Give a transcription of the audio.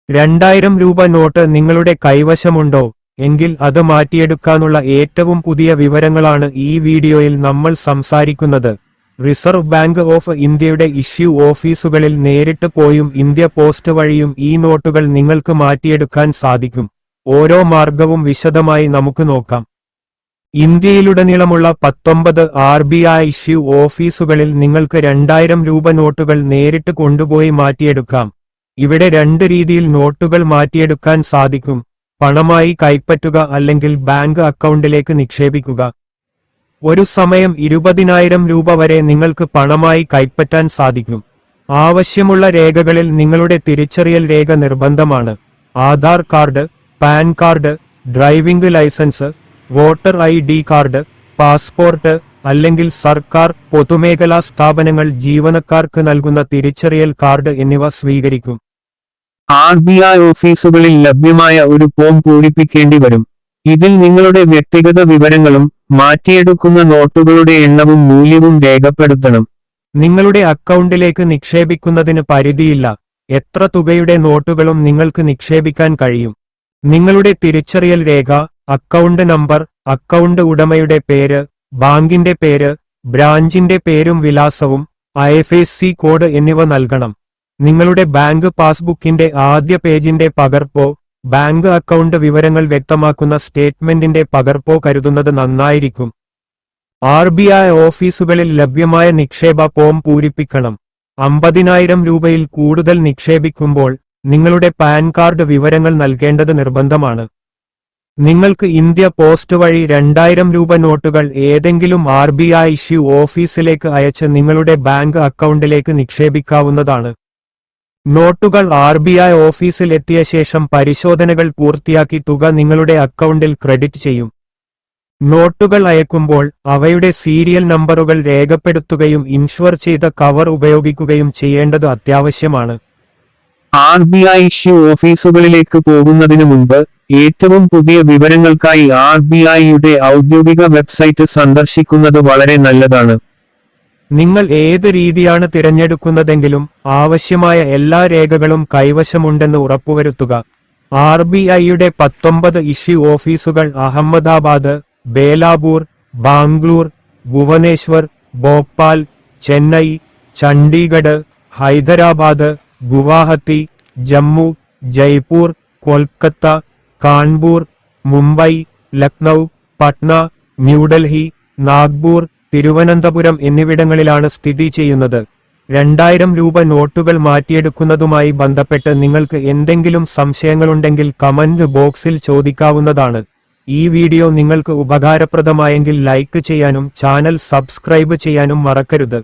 2000 രൂപ നോട്ട് നിങ്ങളുടെ കൈവശമുണ്ടോ എങ്കിൽ അത് മാറ്റിയെടുക്കാനുള്ള ഏറ്റവും പുതിയ വിവരങ്ങളാണ് ഈ വീഡിയോയിൽ നമ്മൾ സംസാരിക്കുന്നത്. റിസർവ് ബാങ്ക് ഓഫ് ഇന്ത്യയുടെ ഇഷ്യൂ ഓഫീസുകളിൽ നേരിട്ട് പോയും ഇന്ത്യ പോസ്റ്റ് വഴിയും ഈ നോട്ടുകൾ നിങ്ങൾക്ക് മാറ്റിയെടുക്കാൻ സാധിക്കും. ഓരോ മാർഗവും വിശദമായി നമുക്ക് നോക്കാം. ഇന്ത്യയിലുടനീളമുള്ള 19 RBI ഇഷ്യൂ ഓഫീസുകളിൽ നിങ്ങൾക്ക് 2000 രൂപ നോട്ടുകൾ നേരിട്ട് കൊണ്ടുപോയി മാറ്റിയെടുക്കാം. ഇവിടെ 2 രീതിയിൽ നോട്ടുകൾ മാറ്റിയെടുക്കാൻ സാധിക്കും: പണമായി കൈപ്പറ്റുക അല്ലെങ്കിൽ ബാങ്ക് അക്കൗണ്ടിലേക്ക് നിക്ഷേപിക്കുക. ഒരു സമയം 20,000 രൂപ വരെ നിങ്ങൾക്ക് പണമായി കൈപ്പറ്റാൻ സാധിക്കും. ആവശ്യമുള്ള രേഖകളിൽ നിങ്ങളുടെ തിരിച്ചറിയൽ രേഖ നിർബന്ധമാണ്. Aadhaar card, PAN card, driving licence, voter ID card, passport അല്ലെങ്കിൽ സർക്കാർ, പൊതുമേഖലാ സ്ഥാപനങ്ങൾ ജീവനക്കാർക്ക് നൽകുന്ന തിരിച്ചറിയൽ കാർഡ് എന്നിവ സ്വീകരിക്കും. RBI ഓഫീസുകളിൽ ലഭ്യമായ ഒരു ഫോം പൂരിപ്പിക്കേണ്ടി വരും. ഇതിൽ നിങ്ങളുടെ വ്യക്തിഗത വിവരങ്ങളും മാറ്റിയെടുക്കുന്ന നോട്ടുകളുടെ എണ്ണവും മൂല്യവും രേഖപ്പെടുത്തണം. നിങ്ങളുടെ അക്കൗണ്ടിലേക്ക് നിക്ഷേപിക്കുന്നതിന് പരിധിയില്ല. എത്ര തുകയുടെ നോട്ടുകളും നിങ്ങൾക്ക് നിക്ഷേപിക്കാൻ കഴിയും. നിങ്ങളുടെ തിരിച്ചറിയൽ രേഖ, അക്കൗണ്ട് നമ്പർ, അക്കൗണ്ട് ഉടമയുടെ പേര്, ബാങ്കിന്റെ പേര്, ബ്രാഞ്ചിന്റെ പേരും വിലാസവും, IFSC കോഡ് എന്നിവ നൽകണം. നിങ്ങളുടെ ബാങ്ക് പാസ്ബുക്കിന്റെ ആദ്യ പേജിന്റെ പകർപ്പോ ബാങ്ക് അക്കൗണ്ട് വിവരങ്ങൾ വ്യക്തമാക്കുന്ന സ്റ്റേറ്റ്മെന്റിന്റെ പകർപ്പോ കരുതുന്നത് നന്നായിരിക്കും. RBI ഓഫീസുകളിൽ ലഭ്യമായ നിക്ഷേപ ഫോം പൂരിപ്പിക്കണം. 50,000 രൂപയിൽ കൂടുതൽ നിക്ഷേപിക്കുമ്പോൾ നിങ്ങളുടെ പാൻ കാർഡ് വിവരങ്ങൾ നൽകേണ്ടത് നിർബന്ധമാണ്. നിങ്ങൾക്ക് ഇന്ത്യ പോസ്റ്റ് വഴി 2000 രൂപ നോട്ടുകൾ ഏതെങ്കിലും RBI ഇഷ്യൂ ഓഫീസിലേക്ക് അയച്ച് നിങ്ങളുടെ ബാങ്ക് അക്കൗണ്ടിലേക്ക് നിക്ഷേപിക്കാവുന്നതാണ്. നോട്ടുകൾ RBI ഓഫീസിൽ എത്തിയ ശേഷം പരിശോധനകൾ പൂർത്തിയാക്കി തുക നിങ്ങളുടെ അക്കൗണ്ടിൽ ക്രെഡിറ്റ് ചെയ്യും. നോട്ടുകൾ അയക്കുമ്പോൾ അവയുടെ സീരിയൽ നമ്പറുകൾ രേഖപ്പെടുത്തുകയും ഇൻഷ്വർ ചെയ്ത കവർ ഉപയോഗിക്കുകയും ചെയ്യേണ്ടത് അത്യാവശ്യമാണ്. RBI ഇഷ്യൂ ഓഫീസുകളിലേക്ക് പോകുന്നതിന് മുമ്പ് ഏറ്റവും പുതിയ വിവരങ്ങൾക്കായി RBIയുടെ ഔദ്യോഗിക വെബ്സൈറ്റ് സന്ദർശിക്കുന്നത് വളരെ നല്ലതാണ്. നിങ്ങൾ ഏത് രീതിയാണ് തിരഞ്ഞെടുക്കുന്നതെങ്കിലും ആവശ്യമായ എല്ലാ രേഖകളും കൈവശമുണ്ടെന്ന് ഉറപ്പുവരുത്തുക. RBIയുടെ 19 ഇഷ്യൂ ഓഫീസുകൾ അഹമ്മദാബാദ്, ബേലാപൂർ, ബാംഗ്ലൂർ, ഭുവനേശ്വർ, ഭോപ്പാൽ, ചെന്നൈ, ചണ്ഡീഗഡ്, ഹൈദരാബാദ്, ഗുവാഹത്തി, ജമ്മു, ജയ്പൂർ, കൊൽക്കത്ത, കാൺപൂർ, മുംബൈ, ലക്നൗ, പട്ന, ന്യൂഡൽഹി, നാഗ്പൂർ, തിരുവനന്തപുരം എന്നിവിടങ്ങളിലാണ് സ്ഥിതി ചെയ്യുന്നത്. 2000 രൂപ നോട്ടുകൾ മാറ്റിയെടുക്കുന്നതുമായി ബന്ധപ്പെട്ട് നിങ്ങൾക്ക് എന്തെങ്കിലും സംശയങ്ങളുണ്ടെങ്കിൽ കമന്റ് ബോക്സിൽ ചോദിക്കാവുന്നതാണ്. ഈ വീഡിയോ നിങ്ങൾക്ക് ഉപകാരപ്രദമായെങ്കിൽ ലൈക്ക് ചെയ്യാനും ചാനൽ സബ്സ്ക്രൈബ് ചെയ്യാനും മറക്കരുത്.